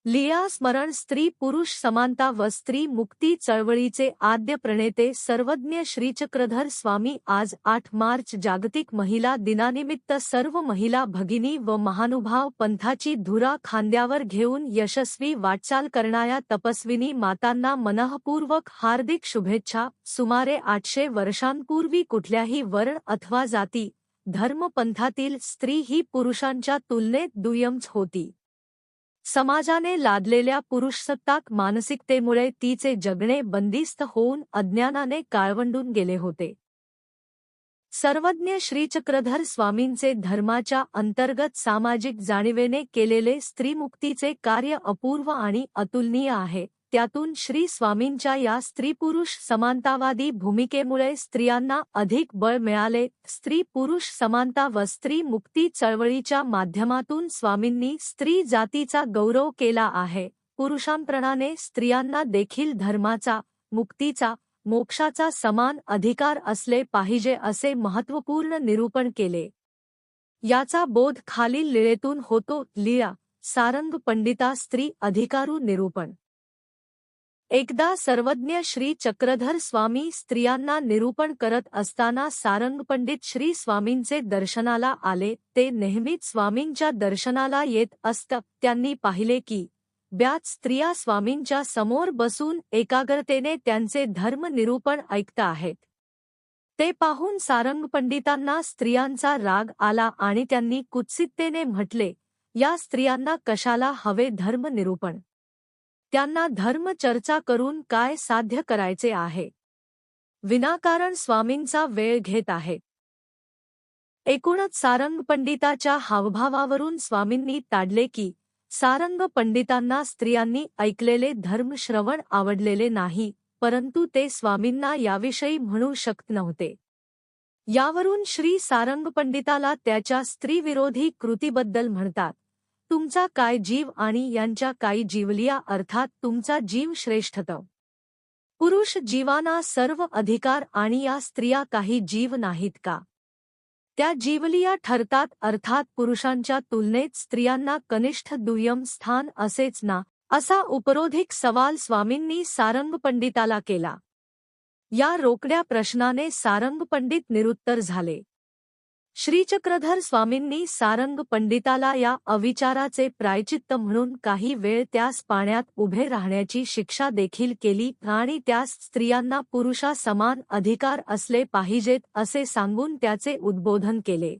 लिया स्मरण स्त्री पुरुष समानता व स्त्री मुक्ती चळवळीचे आद्य प्रणेते सर्वज्ञ श्रीचक्रधर स्वामी आज 8 मार्च जागतिक महिला दिनानिमित्त सर्व महिला भगिनी व महानुभाव पंथाची धुरा खांद्यावर घेऊन यशस्वी वाटचाल करणाऱ्या तपस्विनी मातांना मनःपूर्वक हार्दिक शुभेच्छा। सुमारे 800 वर्षांपूर्वी कुठल्याही वर्ण अथवा जाती धर्मपंथातील स्त्री ही पुरुषांच्या तुलनेत दुय्यमच होती। समाजाने लादलेल्या पुरुषसत्ताक मानसिकतेमुळे तिचे जगणे बंदिस्त होऊन अज्ञानाने काळवंडून गेले होते। सर्वज्ञ श्रीचक्रधर स्वामींचे धर्माच्या अंतर्गत सामाजिक जाणीवेने केलेले स्त्रीमुक्तीचे कार्य अपूर्व आणि अतुलनीय आहे। त्यातून श्री स्वामींच्या या स्त्रीपुरुष समानतावादी भूमिकेमुळे स्त्रियांना अधिक बळ मिळाले। स्त्री पुरुष समानता व स्त्री मुक्ती चळवळीच्या माध्यमातून स्वामींनी स्त्री जातीचा गौरव केला आहे। पुरुषांप्रमाणे स्त्रियांना देखील धर्माचा, मुक्तीचा, मोक्षाचा समान अधिकार असले पाहिजे असे महत्त्वपूर्ण निरूपण केले। याचा बोध खालील लीळेतून होतो। लीळा सारंग पंडिता स्त्री अधिकारू निरूपण। एकदा सर्वज्ञ श्री चक्रधर स्वामी स्त्रियांना निरूपण करत असताना सारंगपंडित श्री स्वामींचे दर्शनाला आले। ते नेहमीच स्वामींच्या दर्शनाला येत असत। त्यांनी पाहिले की ब्याच स्त्रिया स्वामींच्या समोर बसून एकाग्रतेने त्यांचे धर्म निरूपण ऐकत आहेत। ते पाहून सारंगपंडितांना स्त्रियांचा राग आला आणि त्यांनी कुत्सिततेने म्हटले, या स्त्रियांना कशाला हवे धर्म निरूपण? त्यांना धर्म चर्चा करून काय साध्य करायचे आहे? विनाकारण स्वामींचा वेळ घेत आहेत। एकूणच सारंग पंडिताच्या हावभावावरून स्वामींनी ताडले की सारंग पंडितांना स्त्रियांनी ऐकलेले धर्मश्रवण आवडलेले नाही, परंतु ते स्वामींना याविषयी म्हणू शकत नव्हते। यावरून श्री सारंग पंडिताला त्याच्या स्त्रीविरोधी कृतीबद्दल म्हणतात, तुमचा काय जीव आणि यांच्या काय जीवलिया, अर्थात तुमचा जीव श्रेष्ठतम। पुरुष जीवाना सर्व अधिकार आणि या स्त्रिया काही जीव नाहीत का? त्या जीवलिया ठरतात, अर्थात पुरुषांच्या तुलनेत स्त्रियांना कनिष्ठ दुय्यम स्थान असेच ना, असा उपरोधिक सवाल स्वामींनी सारंग पंडिताला केला। या रोकड्या प्रश्नाने सारंग पंडित निरुत्तर झाले। श्रीचक्रधर स्वामींनी सारंग पंडिताला या अविचाराचे प्रायचित्त म्हणून काही वेळ त्यास पाण्यात उभे राहण्याची शिक्षा देखील केली आणि त्यास स्त्रियांना पुरुषा समान अधिकार असले पाहिजेत असे सांगून त्याचे उद्बोधन केले।